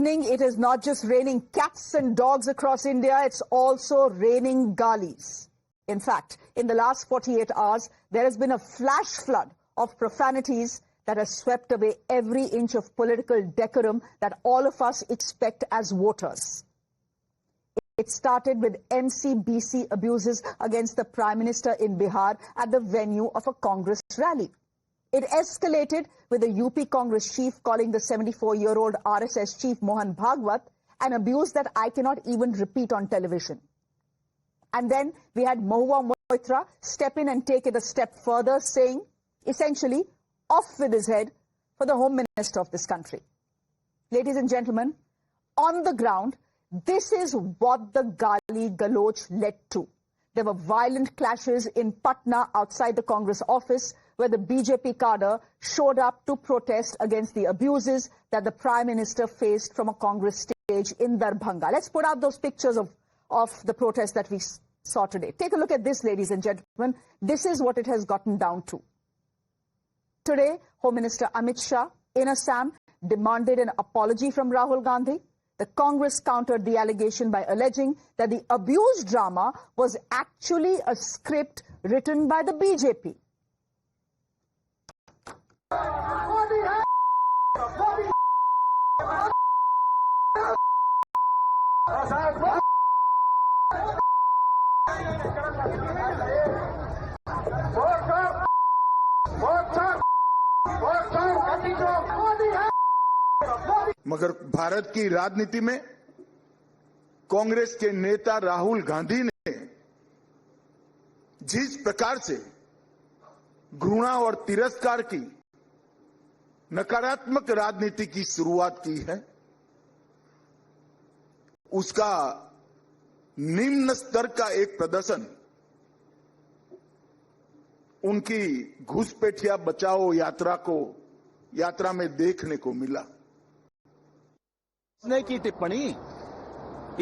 evening, it is not just raining cats and dogs across India, it's also raining galis. In fact, in the last 48 hours, there has been a flash flood of profanities that has swept away every inch of political decorum that all of us expect as voters. It started with MCBC abuses against the Prime Minister in Bihar at the venue of a Congress rally. It escalated with the UP Congress chief calling the 74-year-old RSS chief Mohan Bhagwat an abuse that I cannot even repeat on television. And then we had Mahua Moitra step in and take it a step further, saying, essentially, off with his head for the Home Minister of this country. Ladies and gentlemen, on the ground, this is what the Gali Galoch led to. There were violent clashes in Patna outside the Congress office where the BJP cadre showed up to protest against the abuses that the Prime Minister faced from a Congress stage in Darbhanga. Let's put out those pictures of the protest that we saw today. Take a look at this, ladies and gentlemen. This is what it has gotten down to. Today, Home Minister Amit Shah in Assam demanded an apology from Rahul Gandhi. The Congress countered the allegation by alleging that the abuse drama was actually a script written by the BJP. मगर भारत की राजनीति में कांग्रेस के नेता राहुल गांधी ने जिस प्रकार से घृणा और तिरस्कार की नकारात्मक राजनीति की शुरुआत की है, उसका निम्न स्तर का एक प्रदर्शन उनकी घुसपैठिया बचाओ यात्रा में देखने को मिला। ने की टिप्पणी,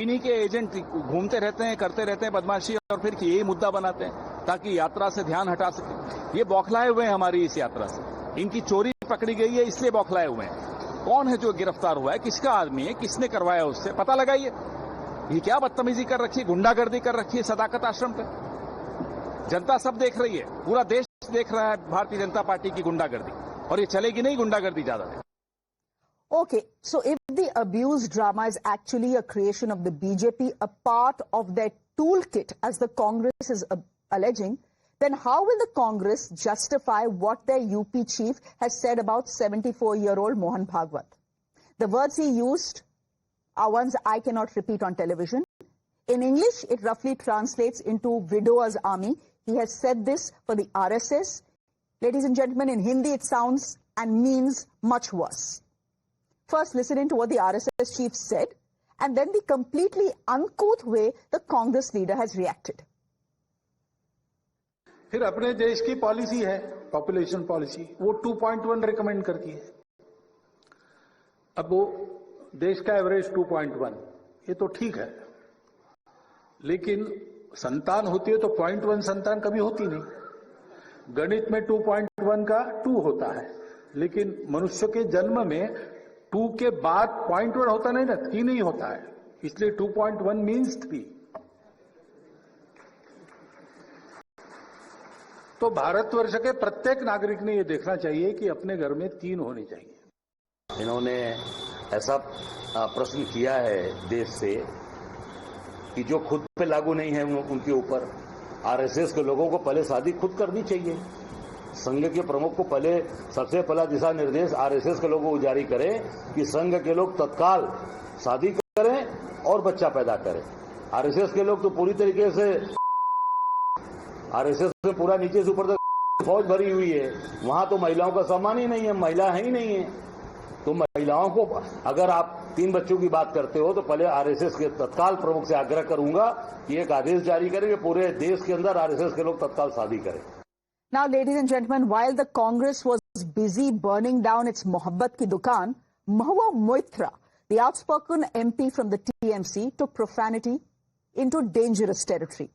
इन्हीं के एजेंट घूमते रहते हैं, करते रहते हैं बदमाशी और फिर यही मुद्दा बनाते हैं ताकि यात्रा से ध्यान हटा सके। ये बौखलाए हुए हैं हमारी इस यात्रा से। इनकी चोरी पकड़ी गई है इसलिए बौखलाए हुए हैं। कौन है जो गिरफ्तार हुआ है, किसका आदमी है, किसने करवाया, उससे पता लगाइए। ये क्या बदतमीजी कर रखी है, गुंडागर्दी कर रखी है सदाकत आश्रम पे। जनता सब देख रही है, पूरा देश देख रहा है भारतीय जनता पार्टी की गुंडागर्दी, और ये चलेगी नहीं गुंडागर्दी ज्यादा देर। Okay, so if the abuse drama is actually a creation of the BJP, a part of their toolkit, as the Congress is alleging, then how will the Congress justify what their UP chief has said about 74-year-old Mohan Bhagwat? The words he used are ones I cannot repeat on television. In English, it roughly translates into widower's army. He has said this for the RSS. Ladies and gentlemen, in Hindi, it sounds and means much worse. First, listen in to what the RSS chief said, and then the completely uncouth way the Congress leader has reacted. फिर अपने देश की policy है, population policy, वो 2.1 recommend करती है। अब वो देश का एवरेज 2.1, ये तो ठीक है, लेकिन संतान होती है तो 0.1 संतान कभी होती नहीं। गणित में 2.1 का 2 होता है, लेकिन मनुष्य के जन्म में 2 के बाद 0.1 होता नहीं ना, 3 ही होता है, इसलिए 2.1 मीन्स 3। तो भारतवर्ष के प्रत्येक नागरिक ने यह देखना चाहिए कि अपने घर में 3 होनी चाहिए। इन्होंने ऐसा प्रश्न किया है देश से कि जो खुद पे लागू नहीं है उनके ऊपर। आरएसएस के लोगों को पहले शादी खुद करनी चाहिए। संघ के प्रमुख को पहले सबसे पहला दिशा निर्देश आरएसएस के लोगों को जारी करें कि संघ के लोग तत्काल शादी करें और बच्चा पैदा करें। आरएसएस के लोग तो पूरी तरीके से, आरएसएस में पूरा नीचे से ऊपर तक फौज भरी हुई है, वहां तो महिलाओं का सम्मान ही नहीं है, महिला है ही नहीं है। तो महिलाओं को, अगर आप 3 बच्चों की बात करते हो तो पहले आरएसएस के तत्काल प्रमुख से आग्रह करूंगा कि एक आदेश जारी करें कि पूरे देश के अंदर आरएसएस के लोग तत्काल शादी करें। Now, ladies and gentlemen, while the Congress was busy burning down its Mohabbat ki dukaan, Mahua Moitra, the outspoken MP from the TMC, took profanity into dangerous territory.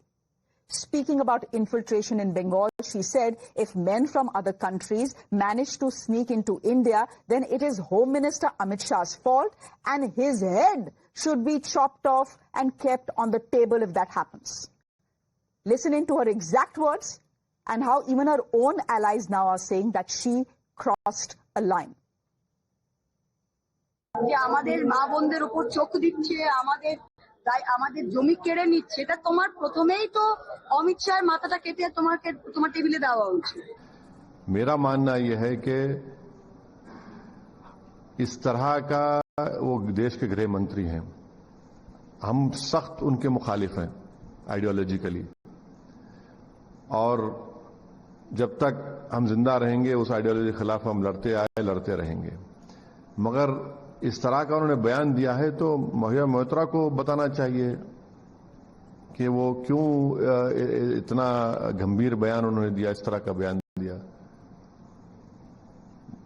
Speaking about infiltration in Bengal, she said if men from other countries manage to sneak into India, then it is Home Minister Amit Shah's fault and his head should be chopped off and kept on the table if that happens. Listen into her exact words and how even her own allies now are saying that she crossed a line. যে আমাদের মা বোনদের উপর চোখ দিচ্ছে, আমাদের জমি কেড়ে নিচ্ছে, এটা তোমার প্রথমেই তো অমিত শাহের মাথাটা কেটে তোমার টেবিলে দেওয়া উচিত। मेरा मानना यह है कि इस तरह का वो देश के गृह मंत्री हैं, हम सख्त उनके मुखालिफ हैं आइडियोलॉजिकली, और जब तक हम जिंदा रहेंगे उस आइडियोलॉजी के खिलाफ हम लड़ते रहेंगे। मगर इस तरह का उन्होंने बयान दिया है तो महुआ मोइत्रा को बताना चाहिए कि वो क्यों इतना गंभीर बयान उन्होंने दिया, इस तरह का बयान दिया।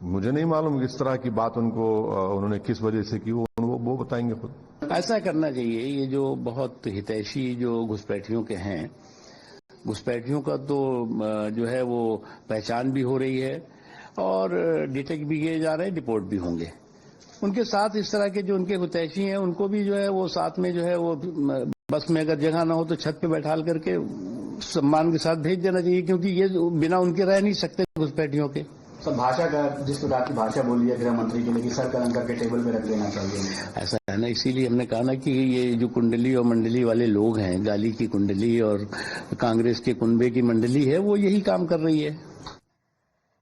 मुझे नहीं मालूम किस तरह की बात उन्होंने किस वजह से की, वो बताएंगे खुद। ऐसा करना चाहिए। ये जो बहुत हितैषी जो घुसपैठियों के हैं, घुसपैठियों का तो जो है वो पहचान भी हो रही है और डिटेक्ट भी किए जा रहे हैं, डिपोर्ट भी होंगे। उनके साथ इस तरह के जो उनके हितैषी हैं उनको भी जो है वो साथ में जो है वो बस में अगर जगह ना हो तो छत पे बैठाल करके सम्मान के साथ भेज देना चाहिए, क्योंकि ये बिना उनके रह नहीं सकते घुसपैठियों के। सर, भाषा का जिस प्रकार की भाषा बोली है गृह मंत्री के लिए कि सर कलम करके टेबल पे रख देना चाहिए, ऐसा है ना, इसीलिए हमने कहा ना कि ये जो कुंडली और मंडली वाले लोग हैं, गाली की कुंडली और कांग्रेस के कुंबे की मंडली है, वो यही काम कर रही है।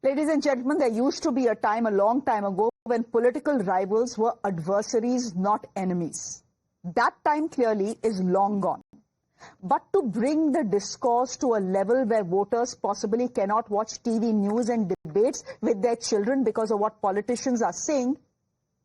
Ladies and gentlemen, there used to be a time, a long time ago, when political rivals were adversaries, not enemies. That time clearly is long gone. But to bring the discourse to a level where voters possibly cannot watch TV news and debates with their children because of what politicians are saying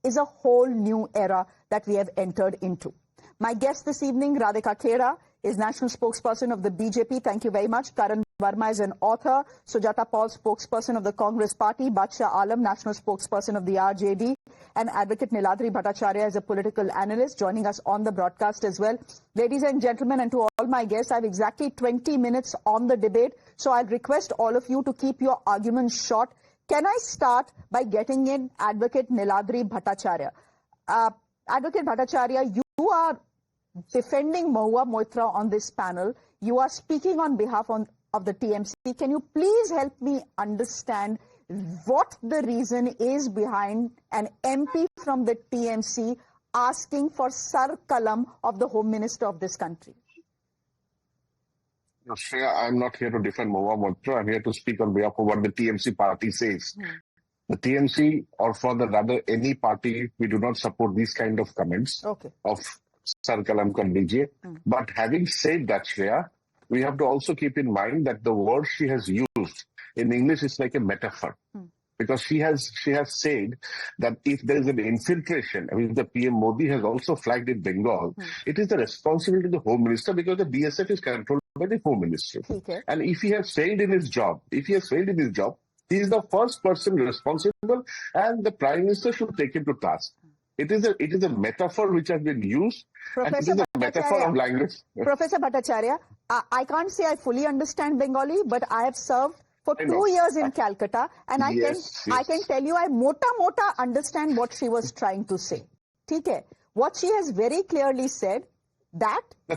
is a whole new era that we have entered into. My guest this evening, Radhika Khera, is national spokesperson of the BJP. Thank you very much. Karan Verma is an author. Sujata Paul, spokesperson of the Congress Party. Badshah Alam, national spokesperson of the RJD. And Advocate Niladri Bhattacharya is a political analyst joining us on the broadcast as well. Ladies and gentlemen, and to all my guests, I have exactly 20 minutes on the debate. So I'll request all of you to keep your arguments short. Can I start by getting in Advocate Niladri Bhattacharya? Advocate Bhattacharya, you are defending Mahua Moitra on this panel. You are speaking on behalf of the TMC. Can you please help me understand what the reason is behind an MP from the TMC asking for Sar Kalam of the Home Minister of this country? No, Shreya, I'm not here to defend Mahua Moitra. I'm here to speak on behalf of what the TMC party says. The TMC, or for the rather any party, we do not support these kind of comments of Sar Kalam kar dijiye. But having said that, Shreya, we have to also keep in mind that the word she has used in English is like a metaphor. Because she has said that if there is an infiltration, I mean, the PM Modi has also flagged in Bengal, it is the responsibility of the Home Minister because the BSF is controlled by the Home Ministry. Okay. And if he has failed in his job, he is the first person responsible and the Prime Minister should take him to task. It is a metaphor which has been used, and it is a metaphor of language. Professor Bhattacharya, I can't say I fully understand Bengali, but I have served for 2 years in Calcutta, and I can tell you I mota understand what she was trying to say. Okay? What she has very clearly said that the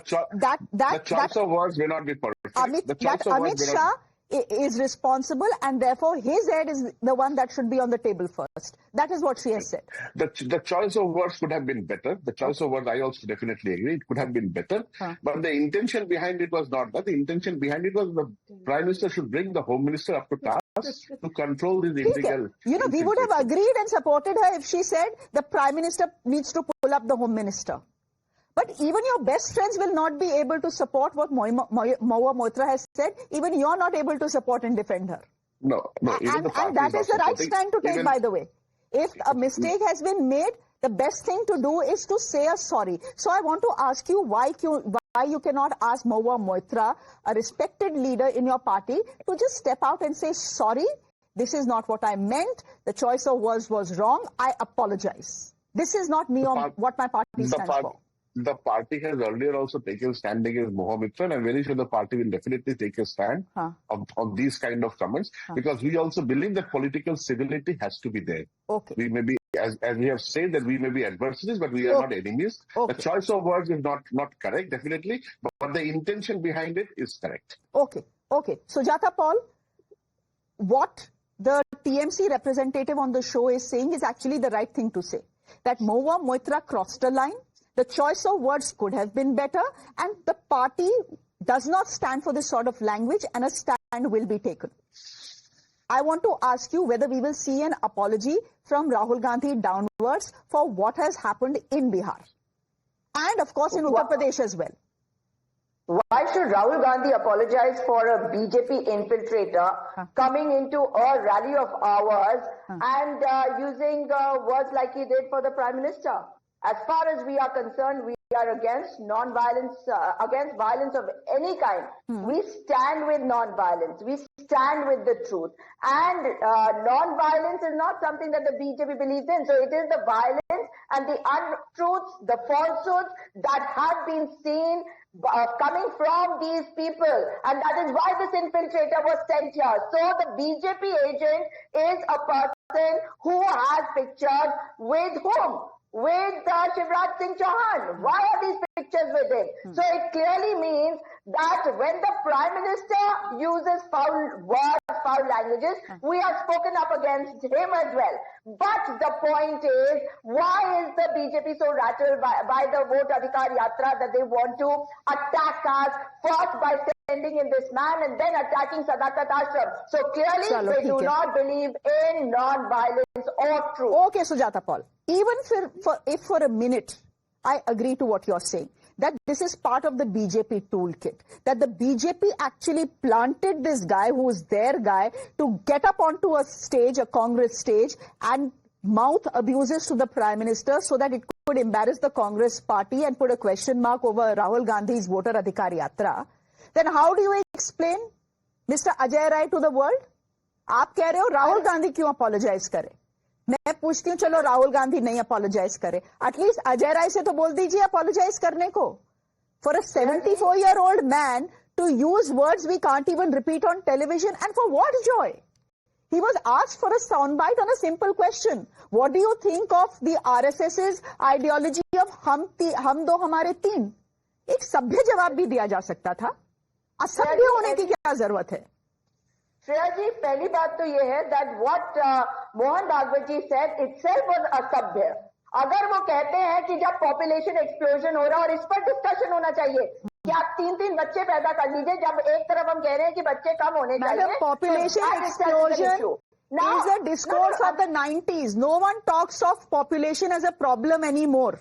choice of words may not be perfect. Amit Shah is responsible, and therefore his head is the one that should be on the table first. That is what she has said. The choice of words could have been better. The choice of words, I also definitely agree, it could have been better. But the intention behind it was not that. The intention behind it was the Prime Minister should bring the Home Minister up to task to control this illegal. You know, we would have agreed and supported her if she said the Prime Minister needs to pull up the Home Minister. But even your best friends will not be able to support what Mahua Moitra has said. Even you are not able to support and defend her. No. And that is the right stand to take, by the way. If a mistake has been made, the best thing to do is to say a sorry. So I want to ask you why you cannot ask Mahua Moitra, a respected leader in your party, to just step out and say, sorry, this is not what I meant. The choice of words was wrong. I apologize. This is not me or what my party stands for. the party has earlier also taken stand against Moha Mitra, and I'm very sure the party will definitely take a stand on these kind of comments, because we also believe that political civility has to be there. Okay. We may be, as we have said, that we may be adversaries, but we are not enemies. Okay. The choice of words is not correct, definitely, but the intention behind it is correct. Okay. Okay. Sujata Paul, what the TMC representative on the show is saying is actually the right thing to say. That Moha Mitra crossed a line. The choice of words could have been better, and the party does not stand for this sort of language, and a stand will be taken. I want to ask you whether we will see an apology from Rahul Gandhi downwards for what has happened in Bihar. And of course in Uttar Pradesh as well. Why should Rahul Gandhi apologize for a BJP infiltrator coming into a rally of ours and using words like he did for the Prime Minister? As far as we are concerned, we are against non-violence, against violence of any kind. We stand with non-violence. We stand with the truth. And non-violence is not something that the BJP believes in. So it is the violence and the untruths, the falsehoods that have been seen coming from these people, and that is why this infiltrator was sent here. So the BJP agent is a person who has pictures with whom? With Shivraj Singh Chauhan. Why are these pictures with him? So it clearly means that when the Prime Minister uses foul words, foul languages, we have spoken up against him as well. But the point is, why is the BJP so rattled by the Vote Adhikar Yatra that they want to attack us first by sending in this man and then attacking Sadakat Ashram? So clearly they do not believe in non-violence or truth. Okay, Sujata Paul. Even if for a minute I agree to what you're saying, that this is part of the BJP toolkit, that the BJP actually planted this guy who is their guy to get up onto a stage, a Congress stage, and mouth abuses to the Prime Minister so that it could embarrass the Congress party and put a question mark over Rahul Gandhi's Voter Adhikar Yatra, then how do you explain Mr. Ajay Rai to the world? आप कह रहे हो राहुल गांधी क्यों apologise करे? मैं पूछती हूँ चलो राहुल गांधी नहीं अपोलोजाइज करे, एटलीस्ट अजय राय से तो बोल दीजिए अपोलोजाइज करने को. For a 74-year-old man to use words we can't even repeat on television, and for what joy? He was asked for a soundbite on a simple question. What do you think of the RSS's ideology of हम दो हमारे तीन? एक सभ्य जवाब भी दिया जा सकता था. असभ्य होने की क्या जरूरत है? श्रेया जी, पहली बात तो ये है that what Mohan Bhagwat ji said itself was असभ्य. अगर वो कहते हैं कि जब पॉपुलेशन एक्सप्लोजन हो रहा है और इस पर डिस्कशन होना चाहिए कि आप 3 बच्चे पैदा कर लीजिए, जब एक तरफ हम कह रहे हैं कि बच्चे कम होने चाहिए. Population explosion is a discourse of the 90s. No one talks of population as a problem anymore.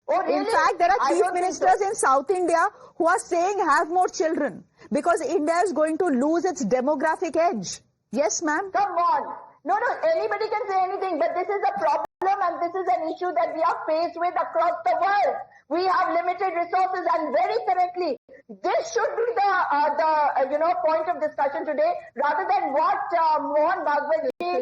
Oh, really? In fact, there are chief ministers in South India who are saying have more children because India is going to lose its demographic edge. Yes, ma'am? Come on. No, anybody can say anything, but this is a problem and this is an issue that we are faced with across the world. We have limited resources, and very correctly, this should be the point of discussion today, rather than what Mohan Bhagwat was.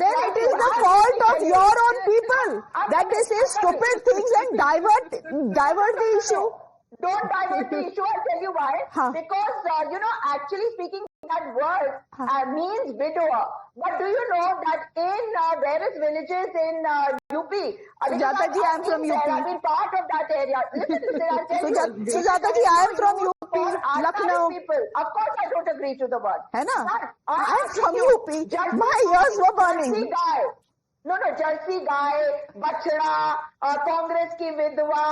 Then it is the fault of your own people that they say stupid things and divert the issue. Don't divert the issue. I'll tell you why. Because actually speaking, that word means widower. But do you know that in various villages in UP, Sujata ji, I am from UP. I've been part of that area. Listen, I'll tell you. Sujata ji, I am from UP, Lucknow. People. Of course, I don't agree to the word. है ना? I am from UP. My ears were burning. Jersey गाय, बछड़ा, कांग्रेस की विधवा,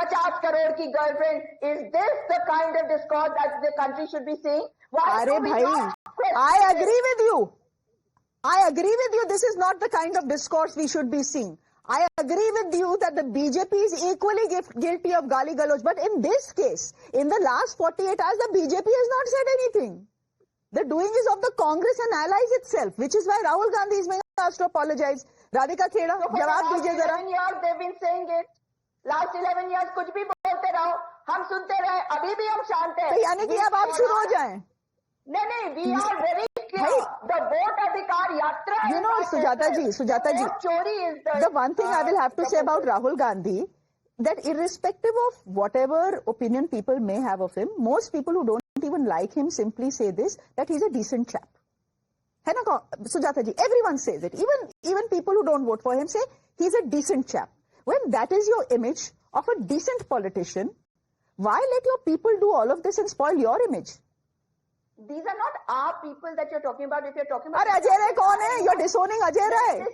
50 crore की girlfriend. Is this the kind of discourse that the country should be seeing? अरे भाई, I agree with you. I agree with you. This is not the kind of discourse we should be seeing. I agree with you that the BJP is equally guilty of gali galoj. But in this case, in the last 48 hours, the BJP has not said anything. The doing is of the Congress and allies itself, which is why Rahul Gandhi is being asked to apologize. Radhika Kheda, जवाब दीजिए जरा. 11 years they've been saying it. Last 11 years कुछ भी बोलते रहो, हम सुनते रहे, अभी भी हम शांत हैं. तो यानी कि अब आप शुरू हो जाएं. नहीं, we are very clear. The Vote Adhikar Yatra. You know, Sujata ji, चोरी is the one thing I will have to say about Rahul Gandhi that irrespective of whatever opinion people may have of him, most people who don't even like him simply say this, that he's a decent chap. है ना Sujata ji, everyone says it. Even people who don't vote for him say he's a decent chap. When that is your image of a decent politician, why let your people do all of this and spoil your image? These are not our people that you're talking about. If you're talking about... Are Ajay Rai kaun hai? You're disowning Ajay Rai.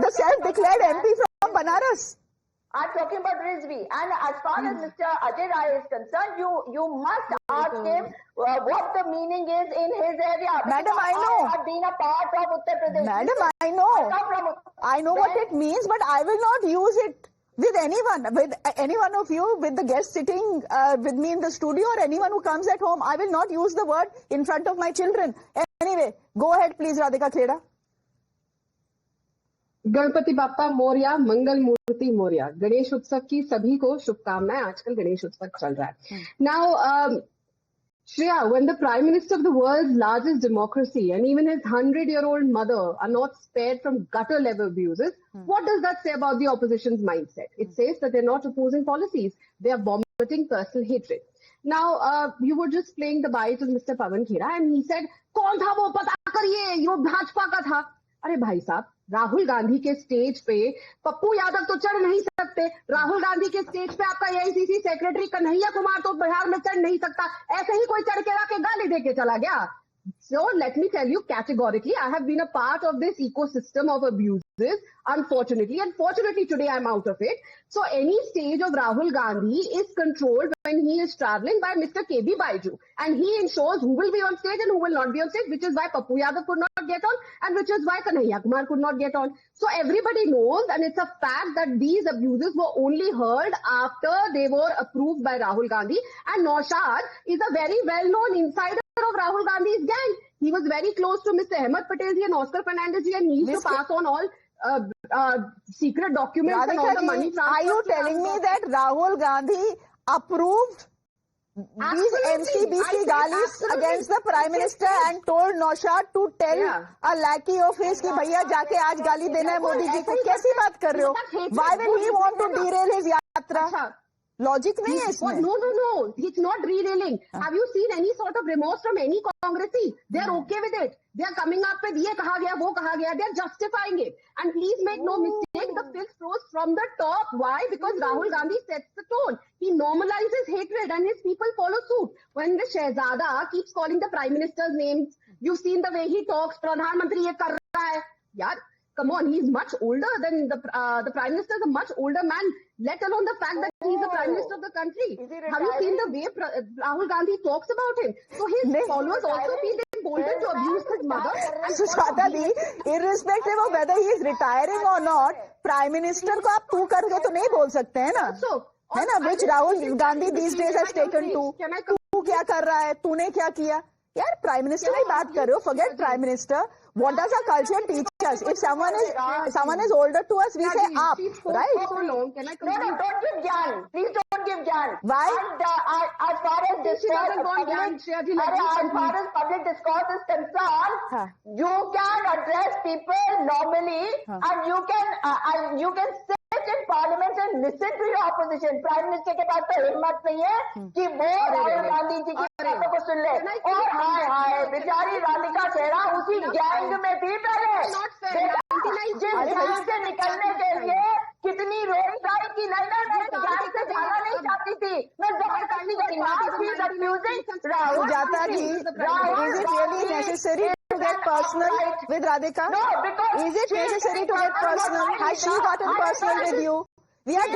The self-declared MP from Banaras. I'm talking about Rizvi. And as far as Mr. Ajay Rai is concerned, you must ask him what the meaning is in his area. Madam, I know. I have been a part of Uttar Pradesh. Madam, I know. I know what it means, but I will not use it with any one of you, with the guest sitting with me in the studio, or anyone who comes at home. I will not use the word in front of my children. Anyway, go ahead please, Radhika Kheda. Ganpati Bappa Morya, मंगल मूर्ति मोरया। गणेश उत्सव की सभी को शुभकामनाएं। आजकल गणेश उत्सव चल रहा है। Now, Shreya, when the Prime Minister of the world's largest democracy and even his 100-year-old mother are not spared from gutter-level abuses, what does that say about the opposition's mindset? It says that they're not opposing policies. They are vomiting personal hatred. Now, you were just playing the bites of Mr. Pawan Khera and he said, कौन था वो पता करिए, ये भाजपा का था। अरे भाई साहब, राहुल गांधी के स्टेज पे पप्पू यादव तो चढ़ नहीं सकते। राहुल गांधी के स्टेज पे आपका एआईसीसी सेक्रेटरी कन्हैया कुमार तो बिहार में चढ़ नहीं सकता। ऐसे ही कोई चढ़ के आके गाली दे के चला गया। So let me tell you categorically, I have been a part of this ecosystem of abuses, unfortunately, and fortunately today I'm out of it. So any stage of Rahul Gandhi is controlled when he is traveling by Mr. KB Baiju, and he ensures who will be on stage and who will not be on stage, which is why Pappu Yadav could not get on, and which is why Kanhaiya Kumar could not get on. So everybody knows, and it's a fact, that these abuses were only heard after they were approved by Rahul Gandhi, and Naushad is a very well-known insider of Rahul Gandhi's gang. He was very close to Mr. Ahmed Patel ji and Oscar Fernandez ji, and he used to pass on all secret documents Radhika and all the money ji, transfers. are you telling me that Rahul Gandhi approved these NCBC galis against the Prime Minister and told Naushad to tell a lackey of his कि भैया जाके आज गाली देना है मोदी जी को? कैसी बात कर रहे हो? Why will he want to derail his yatra? Logic नहीं है इसमें. No. It's not derailing. Have you seen any sort of remorse from any Congressy? They are okay with it. They are coming up with ये कहा गया, वो कहा गया. They are justifying it. And please make no mistake, the filth flows from the top. Why? Because Rahul Gandhi sets the tone. He normalizes hatred and his people follow suit. When the Shehzada keeps calling the Prime Minister's names, you've seen the way he talks. Pradhan Mantri ये कर रहा है. यार, come on, he's much older than the Prime Minister is a much older man, let alone the fact that he's the Prime Minister of the country. Have you seen the way Rahul Gandhi talks about him? So his followers also feel emboldened to abuse his mother. And Sushmita ji, irrespective of whether he is retiring or not, Prime Minister को आप तू करके तो नहीं बोल सकते हैं ना? है ना? Which Rahul Gandhi these days has taken to. तू क्या कर रहा है? तूने क्या किया? यार Prime Minister की बात कर रहे हो, forget Prime Minister. What does our culture teach us? If someone is older to us, we say aap, right? No, don't give Gyan. Please don't give Gyan. Why? And as far as public discourse is concerned, you can address people normally, and you can sit in Parliament and listen to your opposition. Prime Minister के पास तो हिम्मत नहीं है कि वो राहुल गांधी जी की बातों को सुन ले. और हाय बेचारी राधिका खेड़ा उसी गैंग में थी पहले. जिस गैंग से निकलने के लिए कितनी रोई गाई की नहीं मैं गैंग से जाना नहीं चाहती थी. मैं जहर करनी थी. Sujata ji, is it really necessary to get personal with Radhika? No, because is it necessary to get personal? Has she gotten personal with you? We are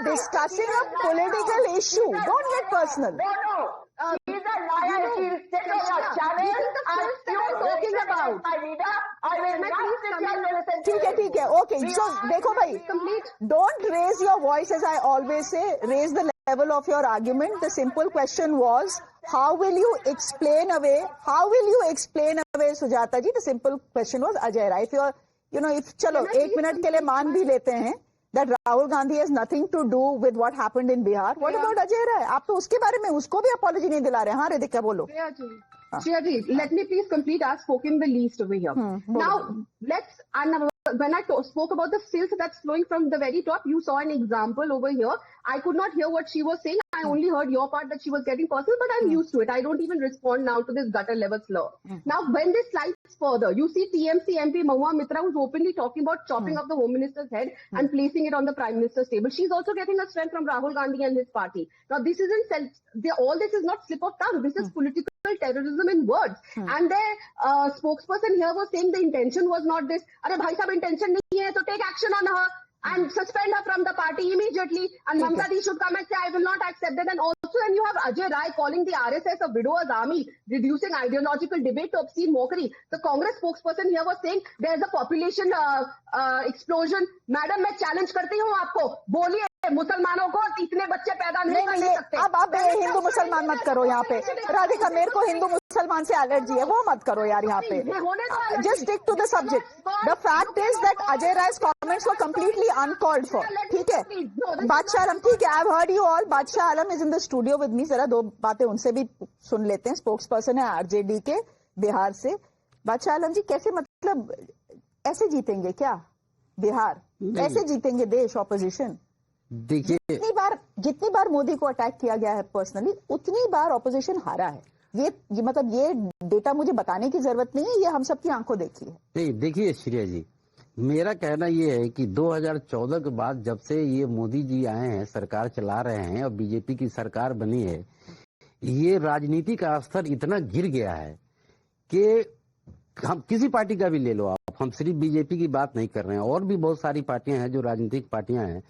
discussing a political issue. Don't get personal. No. She's a liar. She'll sit on your channel and you're talking about my leader. I will not sit here to listen to you. ठीक है. Okay. So, देखो भाई. Don't raise your voice, as I always say. Raise the level of your argument. The simple question was, how will you explain away, Sujata ji? The simple question was, Ajay Rai, if चलो 1 minute के लिए मान भी लेते हैं that Rahul Gandhi has nothing to do with what happened in Bihar. What about Ajay Rai? आप तो उसके बारे में उसको भी apology नहीं दिला रहे. हाँ Radhika बोलो. Shreya ji, let me please complete. I've spoken the least over here. Now, when I spoke about the filth that's flowing from the very top, you saw an example over here. I could not hear what she was saying. I only heard your part that she was getting personal, but I'm used to it. I don't even respond now to this gutter level slur. Now, when this slides further, you see TMC MP Mahua Mitra, who's openly talking about chopping off the Home Minister's head and placing it on the Prime Minister's table. She's also getting a strength from Rahul Gandhi and his party. Now, this isn't all this is not slip of tongue. This is political terrorism in words. And their spokesperson here was saying the intention was not this. Arey bhai sahab, intention nahi hai, so take action on her and suspend her from the party immediately. And Mamta Di should come and say, I will not accept that. And also, when you have Ajay Rai calling the RSS a widower's army, reducing ideological debate to obscene mockery, the Congress spokesperson here was saying there's a population explosion. Madam, मैं challenge करती हूँ आपको, बोलिए मुसलमानों को इतने बच्चे पैदा नहीं कर सकते। अब आप हिंदू मुसलमान मत करो यहाँ पे, राधिका, मेरे को हिंदू मुसलमान से एलर्जी है, वो मत करो यार यहाँ पे। Just stick to the subject. The fact is that Ajay Rai's comments were completely uncalled for. ठीक है, बादशाह आलम, ठीक है, I've heard you all. बादशाह आलम is in the studio with me. जरा दो बातें उनसे भी सुन लेते हैं। स्पोक्स पर्सन है आरजेडी के बिहार से। बादशाह आलम जी, कैसे मतलब ऐसे जीतेंगे क्या बिहार? ऐसे जीतेंगे देश ऑपोजिशन? देखिए, जितनी बार मोदी को अटैक किया गया है पर्सनली, उतनी बार ऑपोजिशन हारा है। ये मतलब ये डेटा मुझे बताने की जरूरत नहीं है, ये हम सबकी आंखों देखी है। नहीं, देखिए श्रेया जी, मेरा कहना ये है कि 2014 के बाद जब से ये मोदी जी आए हैं, सरकार चला रहे हैं और बीजेपी की सरकार बनी है, ये राजनीति का स्तर इतना गिर गया है कि हम किसी पार्टी का भी ले लो आप, हम सिर्फ बीजेपी की बात नहीं कर रहे हैं, और भी बहुत सारी पार्टियां हैं जो राजनीतिक पार्टियां हैं,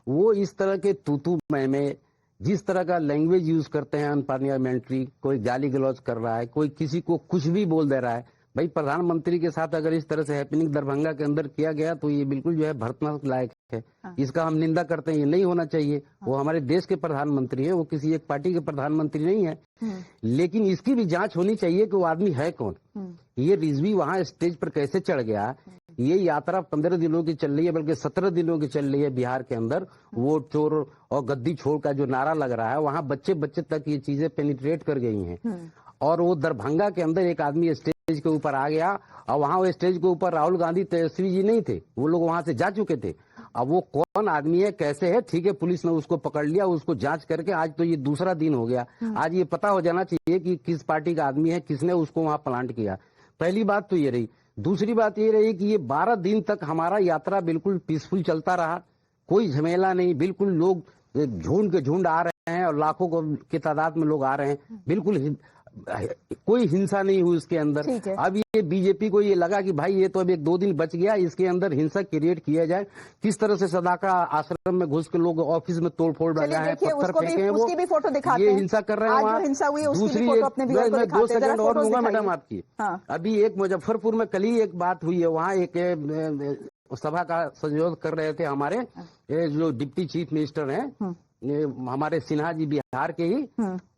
वो इस तरह के तूतू में जिस तरह का लैंग्वेज यूज करते हैं अनपार्लियामेंट्री, कोई गाली गलौज कर रहा है, कोई किसी को कुछ भी बोल दे रहा है। भाई, प्रधानमंत्री के साथ अगर इस तरह से हैपनिंग दरभंगा के अंदर किया गया तो ये बिल्कुल जो है भर्त्सना लायक है। इसका हम निंदा करते हैं, ये नहीं होना चाहिए। वो हमारे देश के प्रधानमंत्री है, वो किसी एक पार्टी के प्रधानमंत्री नहीं है। लेकिन इसकी भी जांच होनी चाहिए कि वो आदमी है कौन। ये रिजवी वहां स्टेज पर कैसे चढ़ गया। ये यात्रा 15 दिनों की चल रही है, बल्कि 17 दिनों की चल रही है बिहार के अंदर। वो चोर और गद्दी छोड़ का जो नारा लग रहा है, वहां बच्चे बच्चे तक ये चीजें पेनिट्रेट कर गई हैं। और वो दरभंगा के अंदर एक आदमी स्टेज के ऊपर आ गया, और वहां वो स्टेज के ऊपर राहुल गांधी, तेजस्वी जी नहीं थे, वो लोग वहां से जा चुके थे। अब वो कौन आदमी है, कैसे है, ठीक है, पुलिस ने उसको पकड़ लिया, उसको जांच करके आज तो ये दूसरा दिन हो गया। आज ये पता हो जाना चाहिए कि किस पार्टी का आदमी है, किसने उसको वहां प्लांट किया। पहली बात तो ये रही। दूसरी बात ये रही कि ये 12 दिन तक हमारा यात्रा बिल्कुल पीसफुल चलता रहा, कोई झमेला नहीं, बिल्कुल लोग झुंड के झुंड आ रहे हैं और लाखों की तादाद में लोग आ रहे हैं, बिल्कुल कोई हिंसा नहीं हुई उसके अंदर। अब ये बीजेपी को ये लगा कि भाई ये तो अब 1-2 दिन बच गया, इसके अंदर हिंसा क्रिएट किया जाए। किस तरह से सदाका आश्रम में घुस के लोग ऑफिस में तोड़फोड़ लगा है, पत्थर फेंके हैं, वो फोटो दिखाते ये हिंसा कर रहे हैं वहाँ। दूसरी मैं 2 सेकंड और लूंगा मैडम आपकी। अभी एक मुजफ्फरपुर में कल ही एक बात हुई है, वहाँ एक सभा का संयोजन कर रहे थे हमारे जो डिप्टी चीफ मिनिस्टर हैं, हमारे सिन्हा जी बिहार के ही,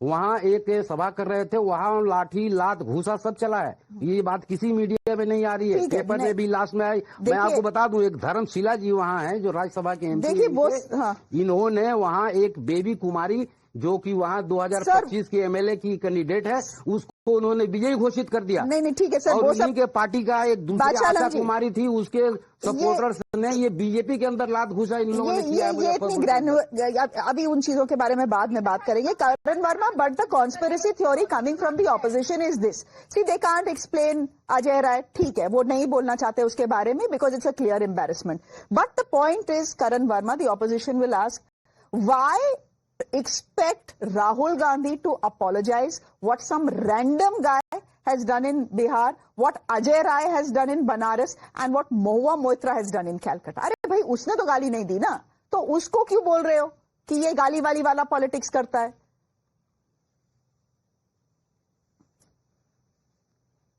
वहाँ एक सभा कर रहे थे, वहाँ लाठी लात घूसा सब चला है। ये बात किसी मीडिया में नहीं आ रही है, पेपर में भी लास्ट में आई। मैं आपको बता दूं, एक धर्मशिला जी वहाँ हैं जो राज्यसभा के एमपी, इन्होंने वहाँ एक बेबी कुमारी जो कि वहाँ 2025 के एमएलए की कैंडिडेट है, उसको उन्होंने विजयी घोषित कर दिया। नहीं ठीक है सर, और उन्हीं के पार्टी का एक दूसरी आशा कुमारी थी, उसके सपोर्टर्स ने ये बीजेपी के अंदर लात घुसा इन लोगों ने किया। ये इतनी अभी उन चीजों के बारे में बाद में बात करेंगे। Karan Verma, but the conspiracy theory coming from the opposition is this, see they can't explain Ajay Rai, ठीक है, वो नहीं बोलना चाहते उसके बारे में because it's a clear embarrassment. But the point is, Karan Verma, the opposition will ask why expect Rahul Gandhi to apologize what some random guy has done in Bihar, what Ajay Rai has done in Banaras and what Mahua Moitra has done in Calcutta. अरे भाई, उसने तो गाली नहीं दी ना, तो उसको क्यों बोल रहे हो कि ये गाली वाली वाला पॉलिटिक्स करता है?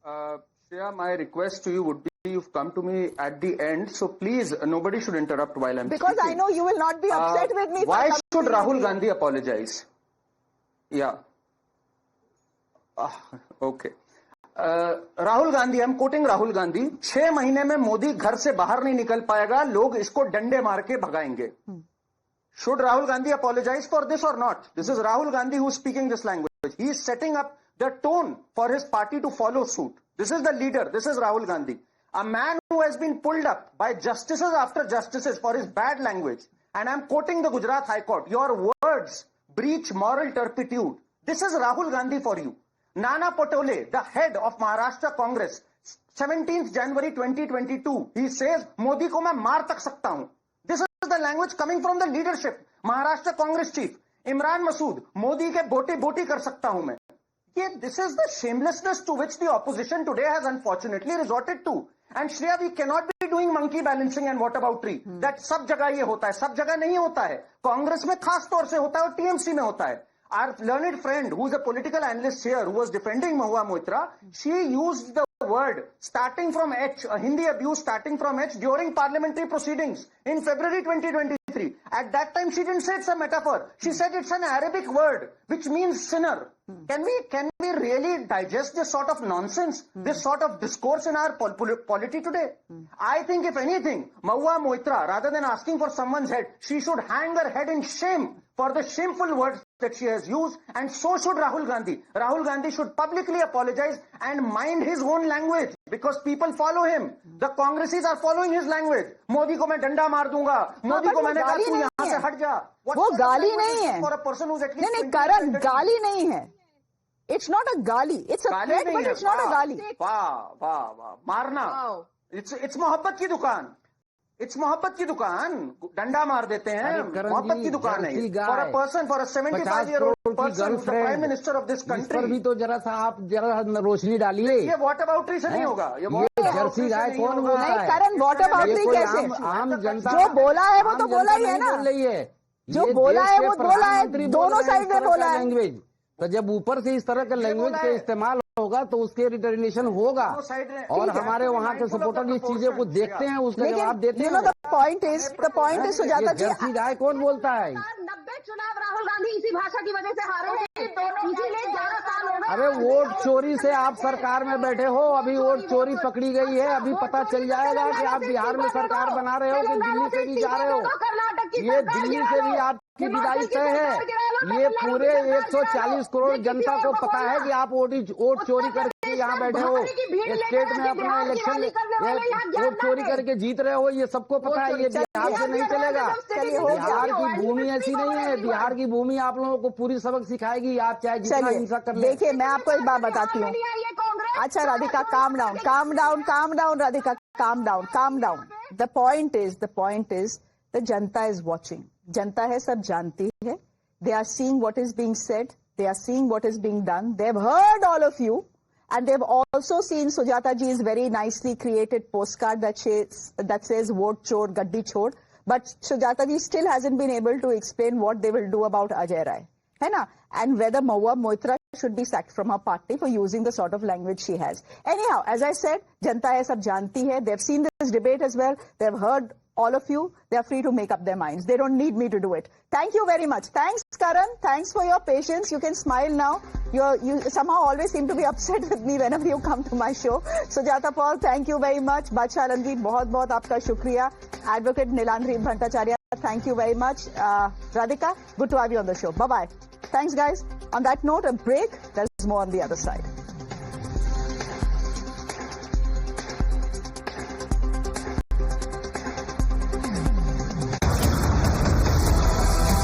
Shreya, my request to you would be, you've come to me at the end, so please, nobody should interrupt while I'm because speaking. I know you will not be upset with me. Why should Rahul Gandhi apologize? Yeah. Okay. Rahul Gandhi, I'm quoting Rahul Gandhi, 6 महीने में मोदी घर से बाहर नहीं निकल पाएगा, लोग इसको डंडे मार के भगाएंगे. Should Rahul Gandhi apologize for this or not? This is Rahul Gandhi who's speaking this language. He is setting up the tone for his party to follow suit. This is the leader. This is Rahul Gandhi. A man who has been pulled up by justices after justices for his bad language. And I'm quoting the Gujarat High Court. Your words breach moral turpitude. This is Rahul Gandhi for you. Nana Patole, the head of Maharashtra Congress, 17th January 2022, he says, Modi ko main maar tak sakta hu. This is the language coming from the leadership. Maharashtra Congress chief, Imran Masood, Modi ke boti kar sakta hu main. This is the shamelessness to which the opposition today has unfortunately resorted to. And Shreya, we cannot be doing monkey balancing and whataboutery. That सब जगह ये होता है, सब जगह नहीं होता है. कांग्रेस में खास तौर से होता है और टीएमसी में होता है. Our learned friend, who is a political analyst here, who was defending Mahua Moitra, she used the word starting from H, a Hindi abuse starting from H during parliamentary proceedings in February 2023. At that time, she didn't say it's a metaphor. She said it's an Arabic word which means sinner. Can we really digest this sort of nonsense, this sort of discourse in our polity today? I think, if anything, Mahua Moitra, rather than asking for someone's head, she should hang her head in shame for the shameful words that she has used, and so should Rahul Gandhi. Rahul Gandhi should publicly apologize and mind his own language, because people follow him. The Congresses are following his language. Modi ko main danda maar dunga. Modi ko maine kaha tu yahan se hat ja. वो गाली नहीं है. For a person who's at least नहीं करण, गाली नहीं है. It's not a gali. It's a threat, but it's not a gali. वाह वाह वाह, मारना. It's मोहब्बत की दुकान. It's मोहब्बत की दुकान. डंडा मार देते हैं. मोहब्बत की दुकान है. For a person, for a 75-year-old person, the Prime Minister of this country. इस पर भी तो जरा सा आप जरा रोशनी डालिए. ये whataboutery से नहीं होगा. ये जर्सी गाय कौन बोलता है? नहीं करण, whataboutery कैसे? आम जनता जो बोला है वो तो बोला ही है ना. जो बोला है वो बोला है. दोनों साइड में बोला है. लैंग्वेज तो जब ऊपर से इस तरह के लैंग्वेज का इस्तेमाल होगा तो उसके रिटर्नेशन होगा. और हमारे वहाँ के सपोर्टर इस चीजों को देखते हैं, उसका जवाब देते हैं. The point is Sujata ji, jersey गाय कौन बोलता है? 90 चुनाव राहुल गांधी इसी भाषा की वजह से हारे हैं. इसीलिए 11 साल हो गए. अरे वोट चोरी से आप सरकार में बैठे हो. अभी वोट चोरी पकड़ी गई है. अभी पता चल जाएगा कि आप बिहार में सरकार बना रहे हो कि दिल्ली से भी जा रहे हो. ये दिल्ली से भी आपकी विदाई तय है. ये पूरे 140 करोड़ जनता को पता है कि आप वोट चोरी करके यहाँ बैठे हो. स्टेट में अपना इलेक्शन वोट चोरी करके जीत रहे हो. ये सबको पता है. ये बिहार से नहीं चलेगा. बिहार की भूमि ऐसी नहीं है. बिहार की भूमि आप लोगों को पूरी सबक सिखाएगी. आप चाहे जितना हिंसा कर ले. देखिए, मैं आपको एक बात बताती हूँ. अच्छा Radhika, calm down Radhika, calm down. The point is the Janata is watching. जनता है, सब जानती है. They are seeing what is being said. They are seeing what is being done. They've heard all of you. And they've also seen Sujata ji's very nicely created postcard that says vote chor, gaddi chor. But Sujata ji still hasn't been able to explain what they will do about Ajay Rai. है ना? And whether Mahua Moitra should be sacked from her party for using the sort of language she has. Anyhow, as I said, जनता है, सब जानती है. They've seen this debate as well. They've heard all of you. They are free to make up their minds. They don't need me to do it. Thank you very much. Thanks, Karan. Thanks for your patience. You can smile now. You somehow always seem to be upset with me whenever you come to my show. Sujata Paul, thank you very much. Badshah Ranveer, बहुत आपका शुक्रिया. Advocate Nilandri Bhattacharya, thank you very much. Radhika, good to have you on the show. Bye-bye. Thanks, guys. On that note, a break. There's more on the other side.